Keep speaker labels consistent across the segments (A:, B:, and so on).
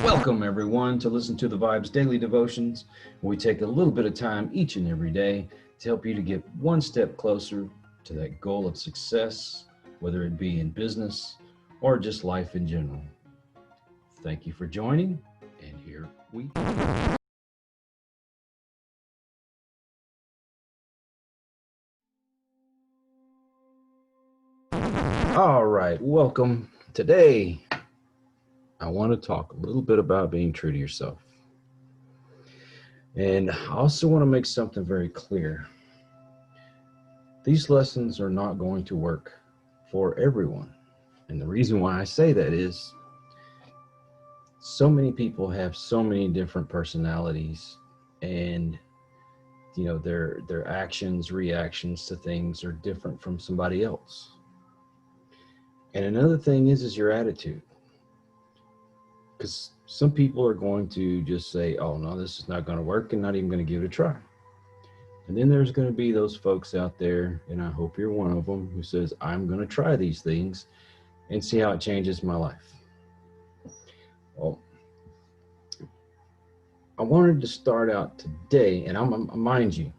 A: Welcome, everyone, to listen to the Vibes Daily Devotions, where we take a little bit of time each and every day to help you to get one step closer to that goal of success, whether it be in business or just life in general. Thank you for joining, and here we go. All right, welcome. Today, I want to talk a little bit about being true to yourself. And I also want to make something very clear. These lessons are not going to work for everyone. And the reason why I say that is so many people have so many different personalities, and their actions, reactions to things are different from somebody else. And another thing is your attitude. Because some people are going to just say, oh no, this is not going to work, and not even going to give it a try. And then there's going to be those folks out there, and I hope you're one of them, who says, I'm going to try these things and see how it changes my life. Well, I wanted to start out today, and mind you,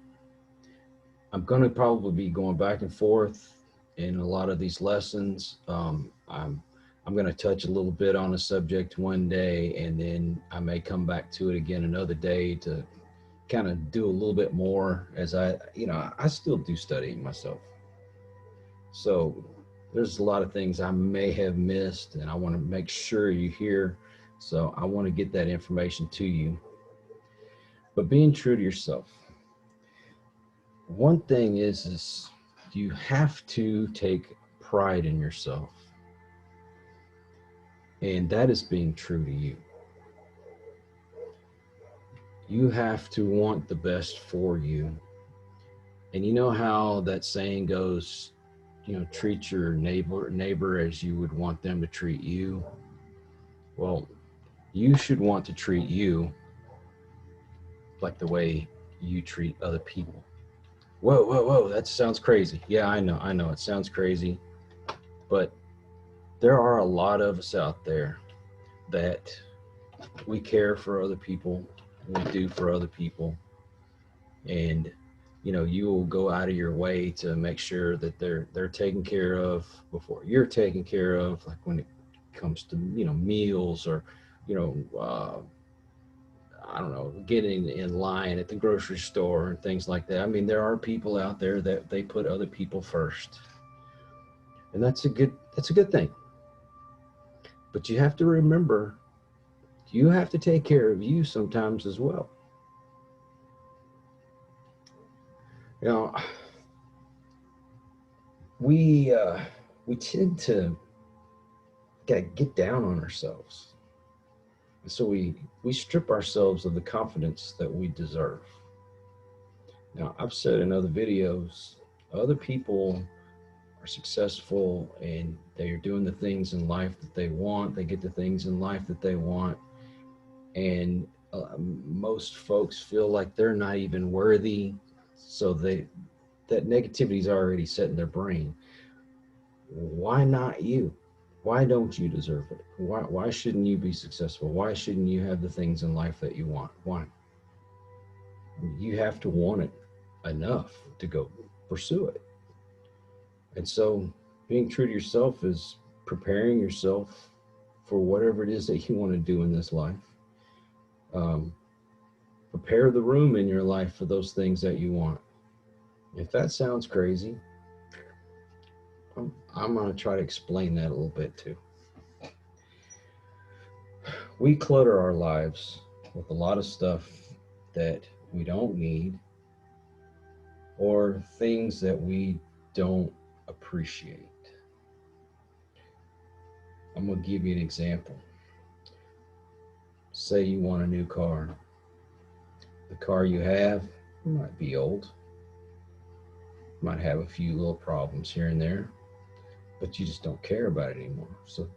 A: I'm going to probably be going back and forth in a lot of these lessons. I'm going to touch a little bit on a subject one day, and then I may come back to it again another day to kind of do a little bit more, as I still do studying myself. So there's a lot of things I may have missed, and I want to make sure you hear. So I want to get that information to you. But being true to yourself. One thing is you have to take pride in yourself. And that is being true to you. You have to want the best for you. And you know how that saying goes, treat your neighbor as you would want them to treat you. Well, you should want to treat you like the way you treat other people. Whoa, that sounds crazy. Yeah, I know it sounds crazy, but there are a lot of us out there that we care for other people, we do for other people, and you will go out of your way to make sure that they're taken care of before you're taken care of, like when it comes to meals, or I don't know, getting in line at the grocery store and things like that. I mean, there are people out there that they put other people first, and that's a good thing. But you have to remember, you have to take care of you sometimes as well. You know, we tend to get down on ourselves, and so we strip ourselves of the confidence that we deserve. Now, I've said in other videos, other people are successful and they are doing the things in life that they want. They get the things in life that they want, and most folks feel like they're not even worthy, so that negativity is already set in their brain. Why not you? Why don't you deserve it? Why shouldn't you be successful? Why shouldn't you have the things in life that you want? Why? You have to want it enough to go pursue it. And so being true to yourself is preparing yourself for whatever it is that you want to do in this life. Prepare the room in your life for those things that you want. If that sounds crazy, I'm going to try to explain that a little bit too. We clutter our lives with a lot of stuff that we don't need, or things that we don't appreciate. I'm going to give you an example. Say you want a new car. The car you have might be old, might have a few little problems here and there, but you just don't care about it anymore. So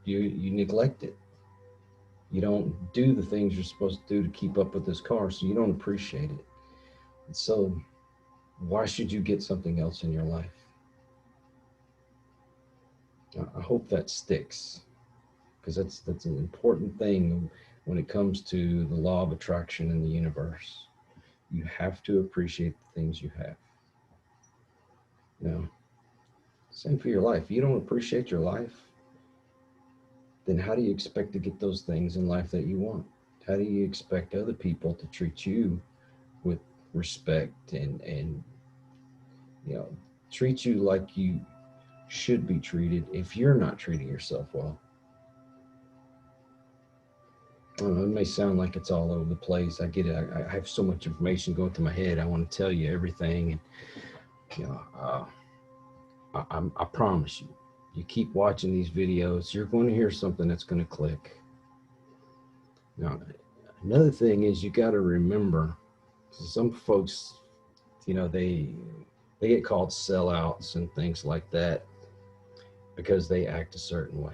A: you neglect it. You don't do the things you're supposed to do to keep up with this car, so you don't appreciate it. And so why should you get something else in your life? I hope that sticks, because that's an important thing when it comes to the law of attraction in the universe. You have to appreciate the things you have. You know, same for your life. If you don't appreciate your life, then how do you expect to get those things in life that you want? How do you expect other people to treat you with respect and you know treat you like you should be treated if you're not treating yourself well? I don't know, it may sound like it's all over the place. I get it. I have so much information going through my head. I want to tell you everything, and you know, I promise you, you keep watching these videos, you're going to hear something that's going to click. Now, another thing is you got to remember, some folks, they get called sellouts and things like that because they act a certain way.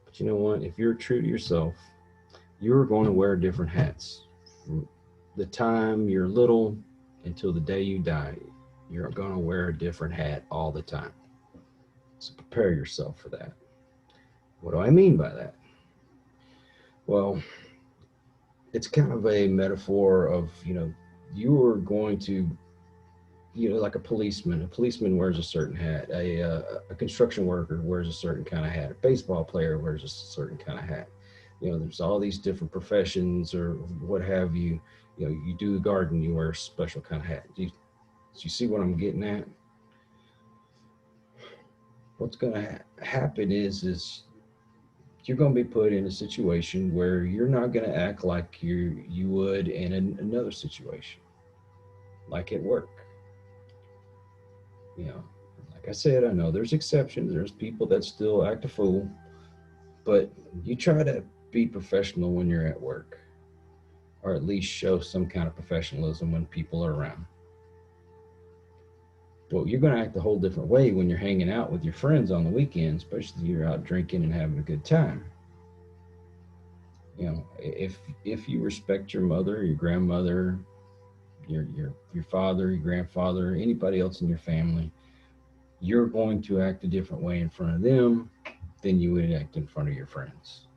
A: But you know what? If you're true to yourself, you're going to wear different hats. From the time you're little until the day you die, you're going to wear a different hat all the time. So prepare yourself for that. What do I mean by that? Well, it's kind of a metaphor of, you are going to, like a policeman. A policeman wears a certain hat. A construction worker wears a certain kind of hat. A baseball player wears a certain kind of hat. There's all these different professions or what have you. You do the garden, you wear a special kind of hat. Do you see what I'm getting at? What's going to happen is you're going to be put in a situation where you're not going to act like you would in another situation, like at work. You know, like I said, I know there's exceptions. There's people that still act a fool, but you try to be professional when you're at work, or at least show some kind of professionalism when people are around. Well, you're going to act a whole different way when you're hanging out with your friends on the weekends, especially if you're out drinking and having a good time. If you respect your mother, your grandmother, your father, your grandfather, anybody else in your family, you're going to act a different way in front of them than you would act in front of your friends.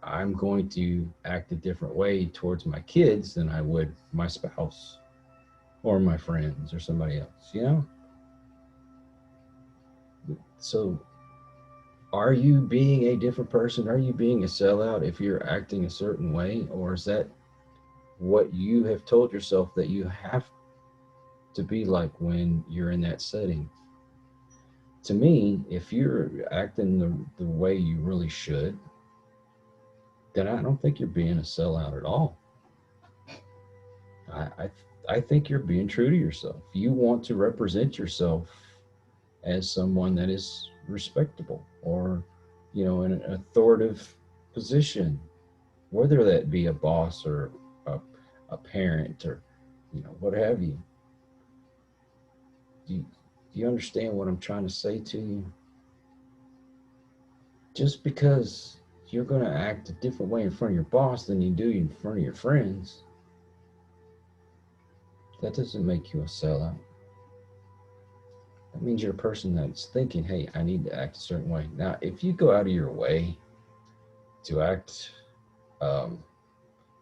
A: I'm going to act a different way towards my kids than I would my spouse or my friends or somebody else. So are you being a different person? Are you being a sellout if you're acting a certain way? Or is that what you have told yourself that you have to be like when you're in that setting? To me, if you're acting the way you really should, then I don't think you're being a sellout at all. I, I think you're being true to yourself. You want to represent yourself as someone that is respectable or, in an authoritative position, whether that be a boss or a parent or, what have you. Do you understand what I'm trying to say to you? Just because you're going to act a different way in front of your boss than you do in front of your friends, that doesn't make you a sellout. That means you're a person that's thinking, hey, I need to act a certain way. Now, if you go out of your way to act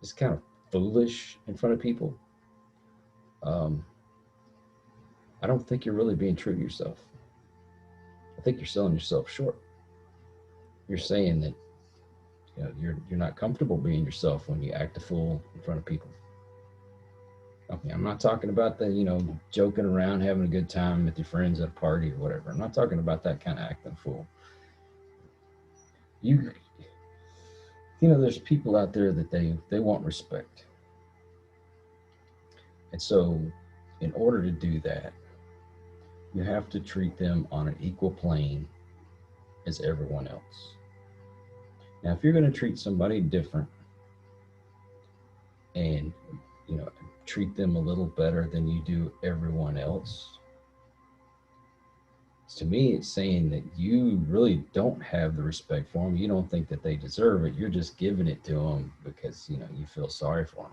A: just kind of foolish in front of people, um, I don't think you're really being true to yourself. I think you're selling yourself short. You're saying that you're not comfortable being yourself when you act a fool in front of people. Okay, I'm not talking about the joking around, having a good time with your friends at a party or whatever. I'm not talking about that kind of acting fool. You there's people out there that they want respect, and so in order to do that, you have to treat them on an equal plane as everyone else. Now, if you're going to treat somebody different and treat them a little better than you do everyone else, to me it's saying that you really don't have the respect for them. You don't think that they deserve it. You're just giving it to them because you feel sorry for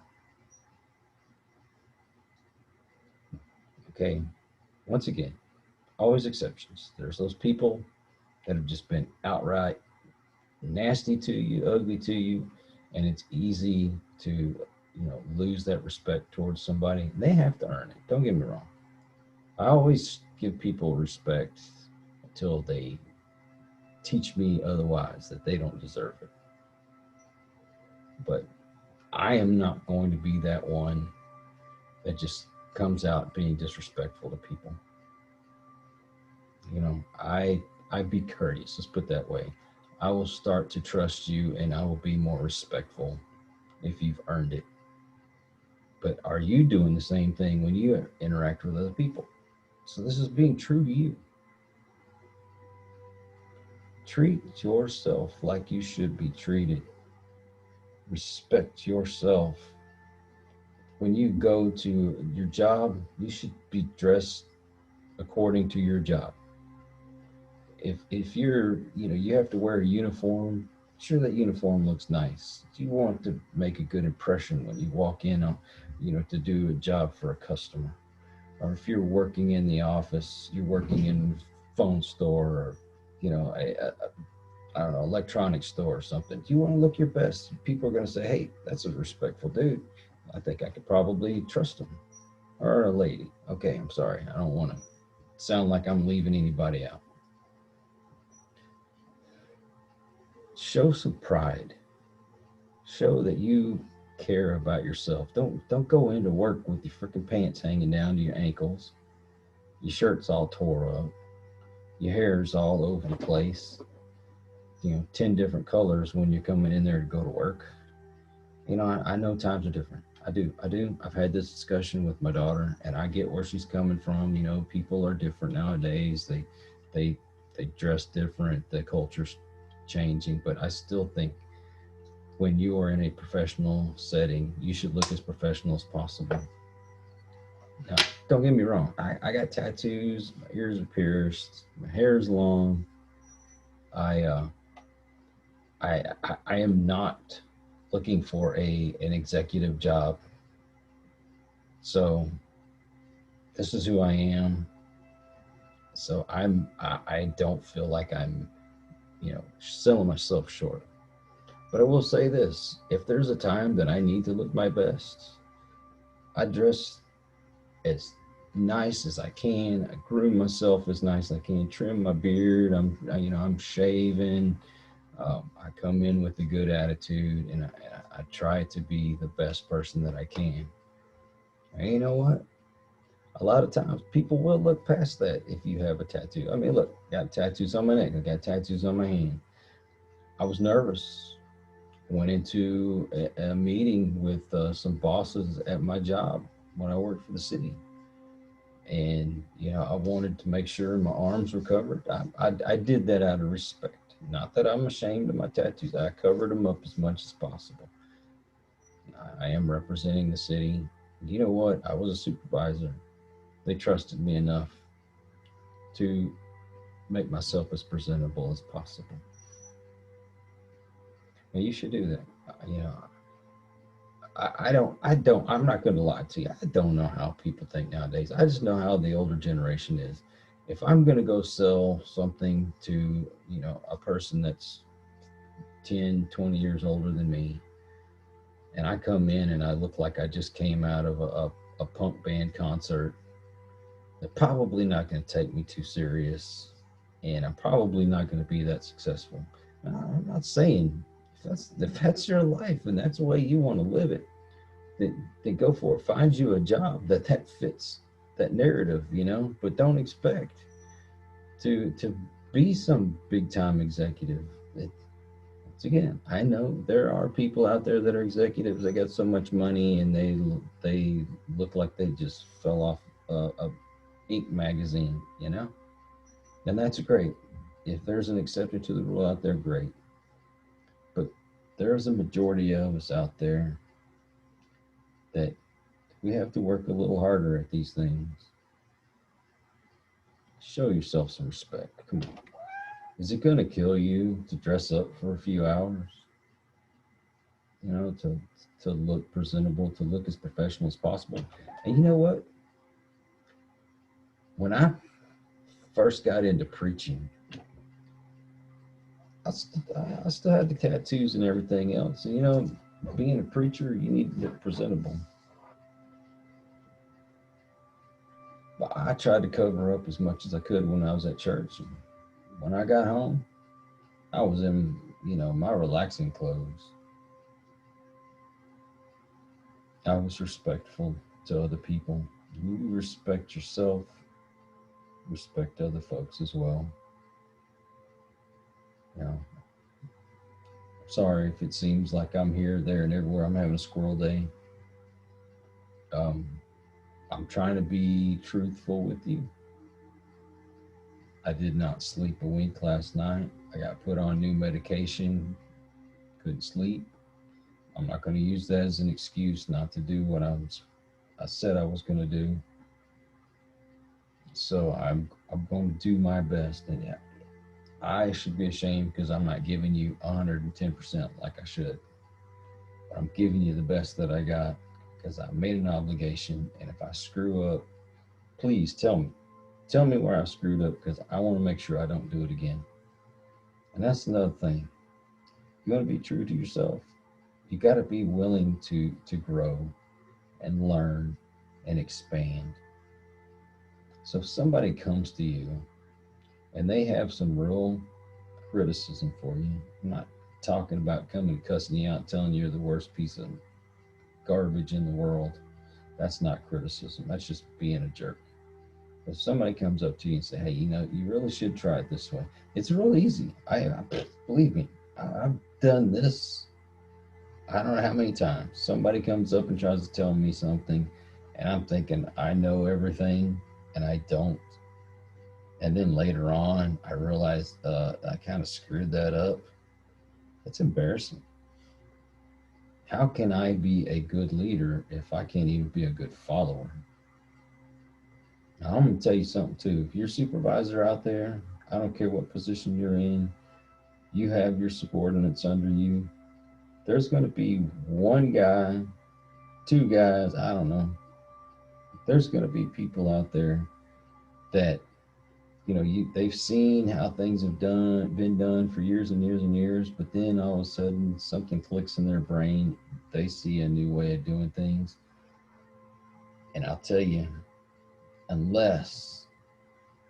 A: them. Okay, once again, always exceptions. There's those people that have just been outright nasty to you, ugly to you, and it's easy to, lose that respect towards somebody. They have to earn it. Don't get me wrong. I always give people respect until they teach me otherwise, that they don't deserve it. But I am not going to be that one that just comes out being disrespectful to people. I be courteous. Let's put it that way. I will start to trust you, and I will be more respectful if you've earned it. But are you doing the same thing when you interact with other people? So this is being true to you. Treat yourself like you should be treated. Respect yourself. When you go to your job, you should be dressed according to your job. If you're, you have to wear a uniform, sure, that uniform looks nice. You want to make a good impression when you walk in on, to do a job for a customer. Or if you're working in the office, you're working in a phone store, or, I don't know, electronics store or something. You want to look your best. People are going to say, hey, that's a respectful dude. I think I could probably trust him. Or a lady. Okay, I'm sorry. I don't want to sound like I'm leaving anybody out. Show some pride. Show that you care about yourself. Don't go into work with your freaking pants hanging down to your ankles. Your shirt's all tore up. Your hair's all over the place. 10 different colors when you're coming in there to go to work. I know times are different. I do. I've had this discussion with my daughter, and I get where she's coming from. People are different nowadays. They they dress different. The culture's changing, but I still think when you are in a professional setting, you should look as professional as possible. Now, don't get me wrong. I got tattoos. My ears are pierced. My hair is long. I uh, I am not looking for an executive job. So this is who I am. So I don't feel like I'm, selling myself short. But I will say this: if there's a time that I need to look my best, I dress as nice as I can. I groom myself as nice as I can. Trim my beard. I'm shaving. I come in with a good attitude, and I try to be the best person that I can. And you know what? A lot of times people will look past that if you have a tattoo. I mean, look, I got tattoos on my neck. I got tattoos on my hand. I was nervous. Went into a meeting with some bosses at my job when I worked for the city. And, I wanted to make sure my arms were covered. I did that out of respect. Not that I'm ashamed of my tattoos. I covered them up as much as possible. I am representing the city. You know what? I was a supervisor. They trusted me enough to make myself as presentable as possible. And you should do that. I'm not going to lie to you. I don't know how people think nowadays. I just know how the older generation is. If I'm going to go sell something to, a person that's 10, 20 years older than me, and I come in and I look like I just came out of a punk band concert, they're probably not going to take me too serious, and I'm probably not going to be that successful. Now, I'm not saying if that's your life and that's the way you want to live it, then go for it. Find you a job that fits that narrative, but don't expect to be some big time executive. Once again, I know there are people out there that are executives. They got so much money and they look like they just fell off a Inc. magazine, and that's great. If there's an exception to the rule out there, great. But there's a majority of us out there that we have to work a little harder at these things. Show yourself some respect. Come on. Is it going to kill you to dress up for a few hours? To look presentable, to look as professional as possible. And you know what? When I first got into preaching, I still had the tattoos and everything else. And, you know, being a preacher, you need to look presentable. But I tried to cover up as much as I could when I was at church. And when I got home, I was in, you know, my relaxing clothes. I was respectful to other people. You respect yourself, respect other folks as well. You know, sorry if it seems like I'm here, there, and everywhere. I'm having a squirrel day. Um, I'm trying to be truthful with you. I did not sleep a wink last night. I got put on new medication, couldn't sleep. I'm not going to use that as an excuse not to do what I said I was going to do. So I'm going to do my best. And yeah, I should be ashamed because I'm not giving you 110% like I should. But I'm giving you the best that I got because I made an obligation. And if I screw up, please tell me. Tell me where I screwed up because I want to make sure I don't do it again. And that's another thing. You want to be true to yourself. You got to be willing to grow and learn and expand. So if somebody comes to you and they have some real criticism for you, I'm not talking about coming cussing you out, telling you're the worst piece of garbage in the world. That's not criticism. That's just being a jerk. If somebody comes up to you and say, "Hey, you know, you really should try it this way," it's real easy. I believe me. I've done this. I don't know how many times somebody comes up and tries to tell me something, and I'm thinking I know everything, and I don't. And then later on, I realized I kind of screwed that up. It's embarrassing. How can I be a good leader if I can't even be a good follower? Now, I'm going to tell you something too. If you're a supervisor out there, I don't care what position you're in, you have your subordinates under you. There's going to be one guy, two guys, I don't know. There's going to be people out there that they've seen how things have been done for years and years and years, but then all of a sudden something clicks in their brain. They see a new way of doing things, and I'll tell you, unless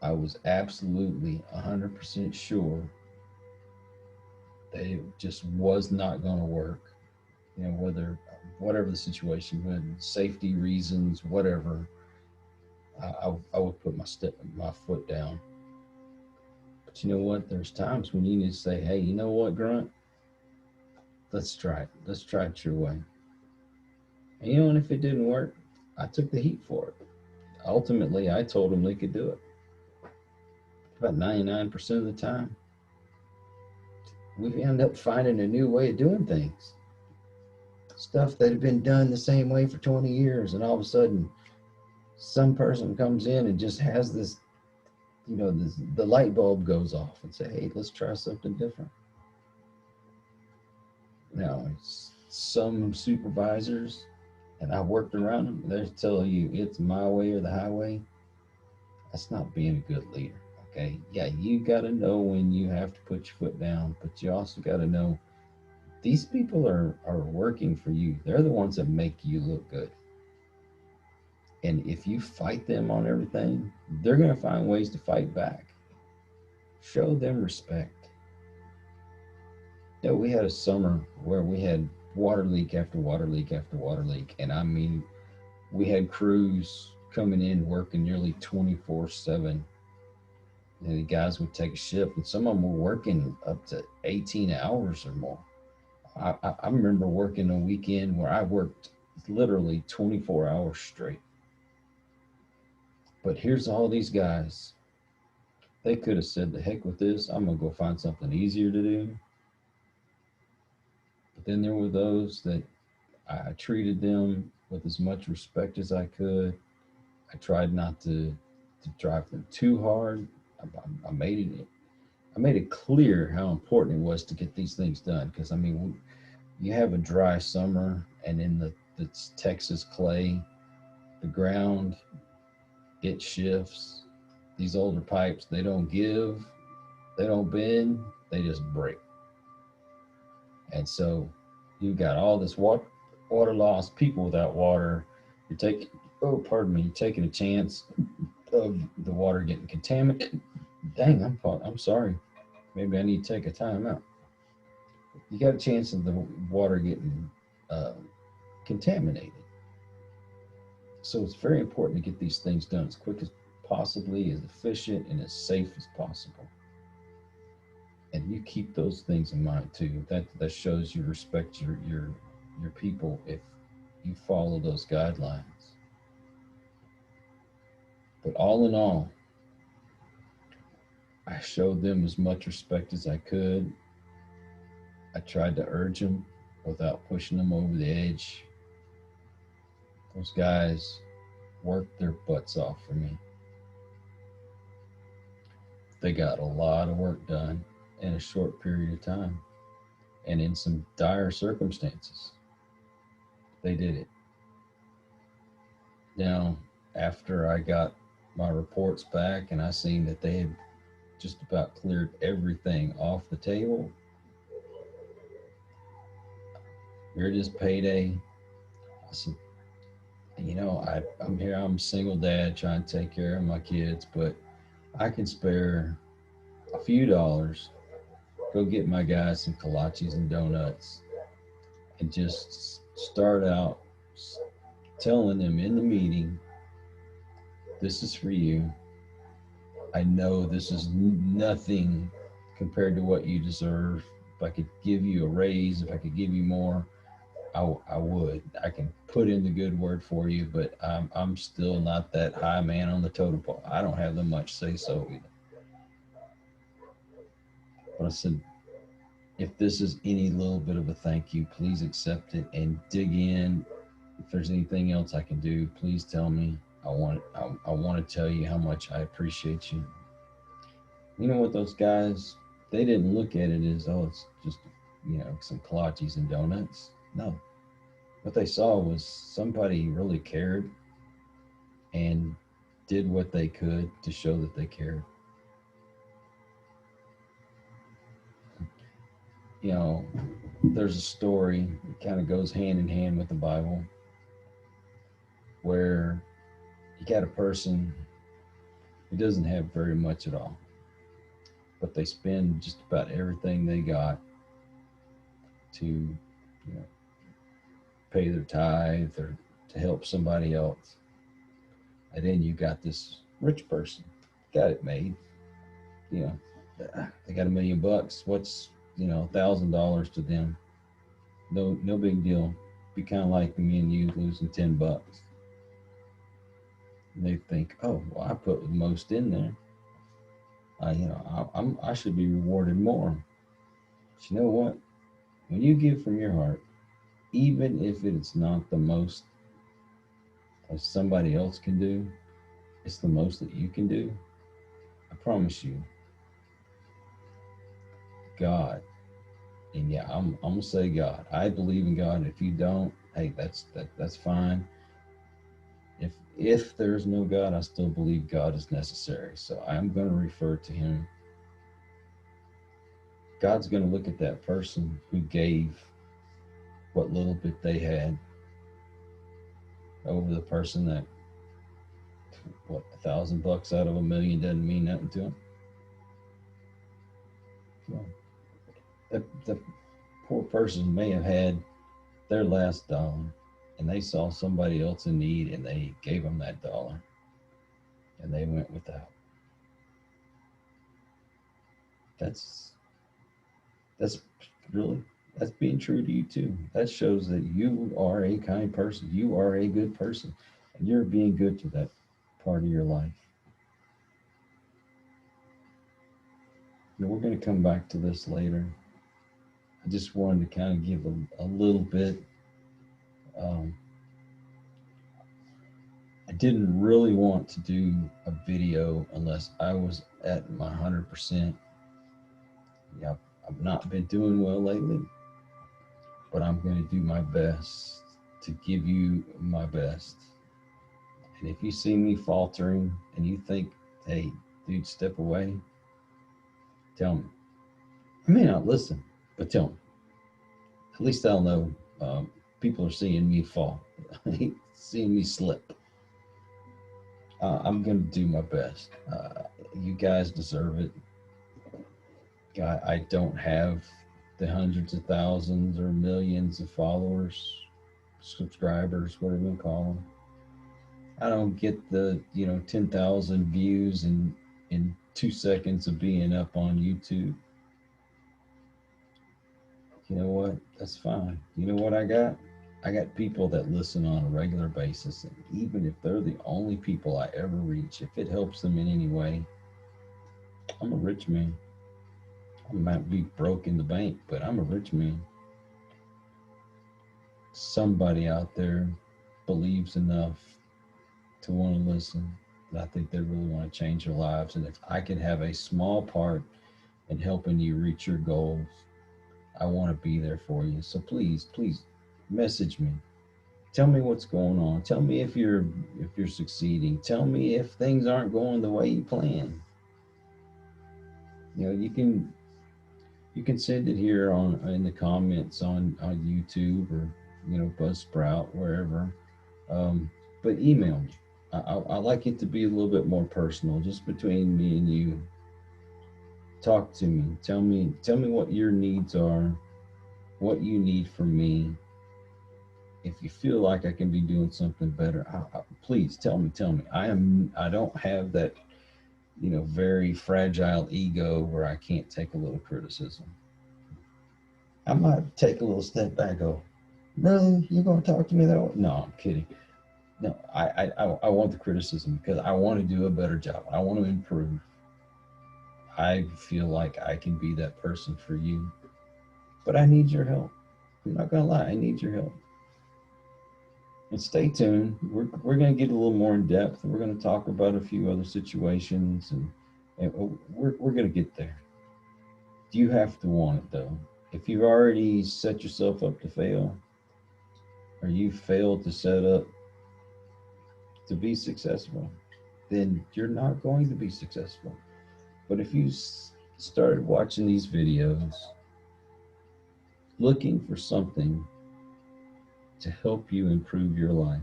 A: I was absolutely 100% sure that it just was not going to work, whatever the situation, when safety reasons, whatever, I would put my foot down. But you know what? There's times when you need to say, "Hey, you know what, Grunt? Let's try it. Let's try it your way." And and if it didn't work, I took the heat for it. Ultimately, I told them they could do it. About 99% of the time, we end up finding a new way of doing things. Stuff that had been done the same way for 20 years, and all of a sudden, some person comes in and just has this, the light bulb goes off and say, "Hey, let's try something different." Now, some supervisors, and I've worked around them, they tell you it's my way or the highway. That's not being a good leader. Okay. Yeah, you got to know when you have to put your foot down, but you also got to know these people are working for you. They're the ones that make you look good. And if you fight them on everything, they're going to find ways to fight back. Show them respect. We had a summer where we had water leak after water leak after water leak. And I mean, we had crews coming in working nearly 24/7. And the guys would take a shift, and some of them were working up to 18 hours or more. I remember working a weekend where I worked literally 24 hours straight. But here's all these guys. They could have said, "The heck with this. I'm going to go find something easier to do." But then there were those that I treated them with as much respect as I could. I tried not to drive them too hard. I made it clear how important it was to get these things done. Because I mean, you have a dry summer, and in the Texas clay, the ground, it shifts. These older pipes, they don't give, they don't bend, they just break. And so you've got all this water loss, people without water. You're taking, oh, pardon me, you're taking a chance of the water getting contaminated. Dang, I'm sorry. Maybe I need to take a time out. You got a chance of the water getting uh, contaminated. So it's very important to get these things done as quick as possibly, as efficient and as safe as possible. And you keep those things in mind too. That shows you respect your people if you follow those guidelines. But all in all, I showed them as much respect as I could. I tried to urge them without pushing them over the edge. Those guys worked their butts off for me. They got a lot of work done in a short period of time and in some dire circumstances. They did it. Now, after I got my reports back and I seen that they had just about cleared everything off the table, here it is payday. I said, I'm here, I'm a single dad trying to take care of my kids, but I can spare a few dollars, go get my guys some kolaches and donuts, and just start out telling them in the meeting, this is for you. I know this is nothing compared to what you deserve. If I could give you a raise, if I could give you more, I would. I can put in the good word for you, but I'm still not that high man on the totem pole. I don't have that much say so either. But I said, if this is any little bit of a thank you, please accept it and dig in. If there's anything else I can do, please tell me. I want to tell you how much I appreciate you. You know what, those guys, they didn't look at it as, oh, it's just, some kolaches and donuts. No. What they saw was somebody really cared and did what they could to show that they cared. There's a story that kind of goes hand in hand with the Bible where you got a person who doesn't have very much at all, but they spend just about everything they got to pay their tithe or to help somebody else. And then you got this rich person, got it made. They got $1 million. What's $1,000 to them? No big deal. Be kind of like me and you losing $10. And they think, oh, well, I put the most in there. I should be rewarded more. But you know what? When you give from your heart, even if it's not the most that somebody else can do, it's the most that you can do. I promise you, God, and yeah, I'm gonna say God. I believe in God. If you don't, hey, that's fine. If there's no God, I still believe God is necessary. So I'm going to refer to Him. God's going to look at that person who gave what little bit they had over the person that, what, $1,000 out of $1 million doesn't mean nothing to him. Well, the poor person may have had their last dollar and they saw somebody else in need and they gave them that dollar and they went without. That's that's being true to you too. That shows that you are a kind person. You are a good person and you're being good to that part of your life. We're going to come back to this later. I just wanted to kind of give a little bit. I didn't really want to do a video unless I was at my 100%. Yeah, I've not been doing well lately, but I'm going to do my best to give you my best. And if you see me faltering and you think, hey, dude, step away, tell me. I may not listen, but tell me. At least I'll know people are seeing me fall, seeing me slip. I'm going to do my best. You guys deserve it. I don't have the hundreds of thousands or millions of followers, subscribers, whatever you call them. I don't get the 10,000 views in 2 seconds of being up on YouTube. You know what? That's fine. You know what I got? I got people that listen on a regular basis, and even if they're the only people I ever reach, if it helps them in any way, I'm a rich man. I might be broke in the bank, but I'm a rich man. Somebody out there believes enough to want to listen. I think they really want to change their lives. And if I can have a small part in helping you reach your goals, I want to be there for you. So please, please message me. Tell me what's going on. Tell me if you're succeeding. Tell me if things aren't going the way you plan. You can send it here on in the comments on YouTube or Buzzsprout, wherever. Um, but email me. I like it to be a little bit more personal, just between me and you. Talk to me. Tell me what your needs are, what you need from me. If you feel like I can be doing something better, please tell me. Tell me. I don't have that very fragile ego where I can't take a little criticism. I might take a little step back. Go, really? You're gonna talk to me that way? No, I'm kidding. No, I want the criticism because I want to do a better job. I want to improve. I feel like I can be that person for you, but I need your help. I'm not gonna lie, I need your help. And stay tuned. We're gonna get a little more in depth. We're gonna talk about a few other situations, and we're gonna get there. You have to want it though. If you've already set yourself up to fail, or you failed to set up to be successful, then you're not going to be successful. But if you started watching these videos looking for something to help you improve your life,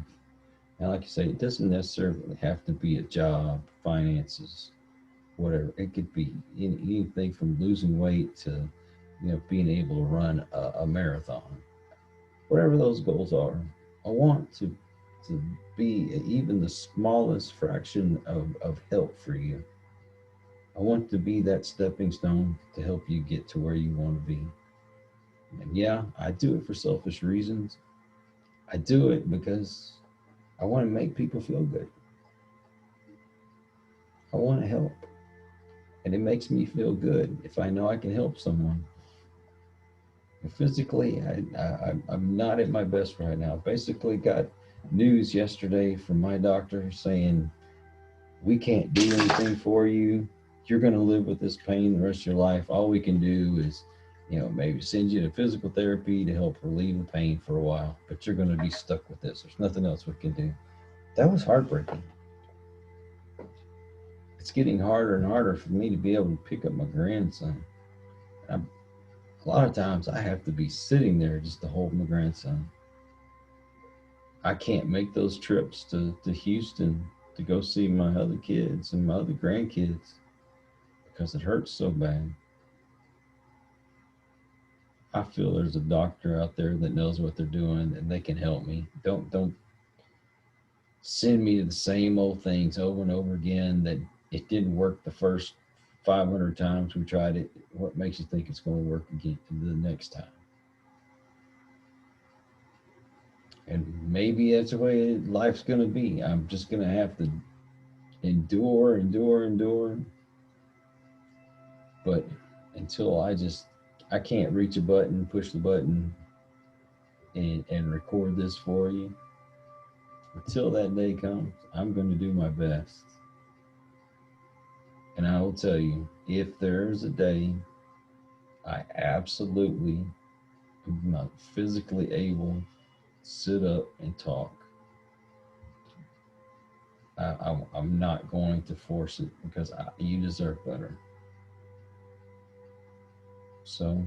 A: and like you say, it doesn't necessarily have to be a job, finances, whatever. It could be anything from losing weight to being able to run a marathon. Whatever those goals are, I want to be even the smallest fraction of help for you. I want to be that stepping stone to help you get to where you want to be. And yeah, I do it for selfish reasons. I do it because I want to make people feel good. I want to help. And it makes me feel good if I know I can help someone. And physically, I'm not at my best right now. Basically, got news yesterday from my doctor saying, we can't do anything for you. You're going to live with this pain the rest of your life. All we can do is, maybe send you to physical therapy to help relieve the pain for a while, but you're going to be stuck with this. There's nothing else we can do. That was heartbreaking. It's getting harder and harder for me to be able to pick up my grandson. A lot of times I have to be sitting there just to hold my grandson. I can't make those trips to Houston to go see my other kids and my other grandkids because it hurts so bad. I feel there's a doctor out there that knows what they're doing and they can help me. Don't send me to the same old things over and over again that it didn't work the first 500 times we tried it. What makes you think it's going to work again the next time? And maybe that's the way life's going to be. I'm just going to have to endure. But until I can't reach a button, push the button, and record this for you. Until that day comes, I'm going to do my best. And I will tell you, if there's a day I absolutely am not physically able to sit up and talk, I'm not going to force it because you deserve better. So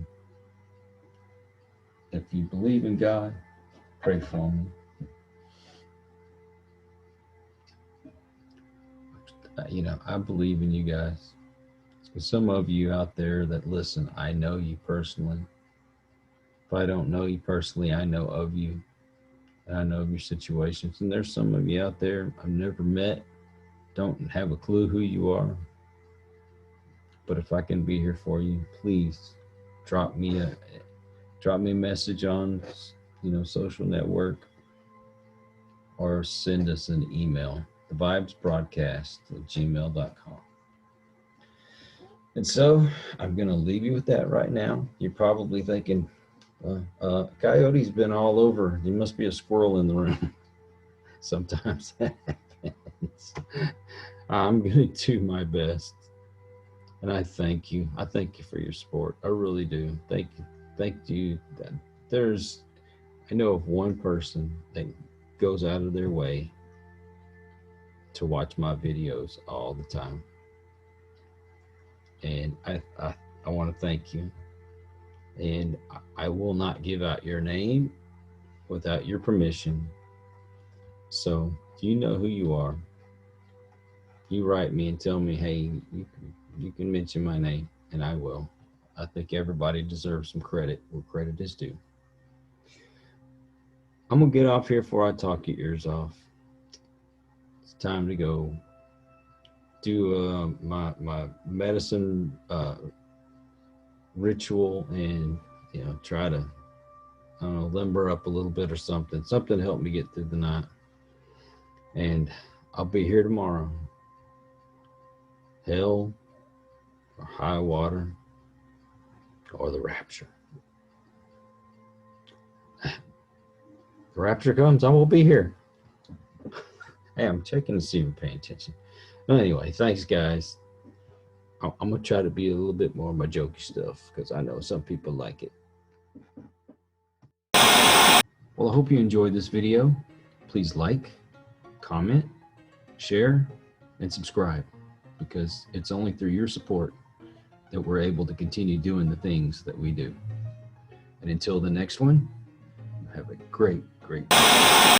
A: If you believe in God, pray for me. I believe in you guys. So some of you out there that listen, I know you personally. If I don't know you personally, I know of you. And I know of your situations. And there's some of you out there I've never met, don't have a clue who you are. But if I can be here for you, please drop me a message on social network, or send us an email, thevibesbroadcast@gmail.com. And so I'm going to leave you with that right now. You're probably thinking, Coyote's been all over. There must be a squirrel in the room. Sometimes that happens. I'm going to do my best. And I thank you. I thank you for your support. I really do. Thank you. Thank you. I know of one person that goes out of their way to watch my videos all the time. And I want to thank you. And I will not give out your name without your permission. So if you know who you are, you write me and tell me, hey, you can mention my name, and I will. I think everybody deserves some credit where credit is due. I'm going to get off here before I talk your ears off. It's time to go do my medicine ritual, and try to, I don't know, limber up a little bit or something to help me get through the night. And I'll be here tomorrow. Hell or high water or the rapture. The rapture comes, I will be here. Hey, I'm checking to see if you're paying attention. But anyway, thanks, guys. I'm going to try to be a little bit more of my jokey stuff, because I know some people like it. Well, I hope you enjoyed this video. Please like, comment, share, and subscribe, because it's only through your support that we're able to continue doing the things that we do. And until the next one, have a great day.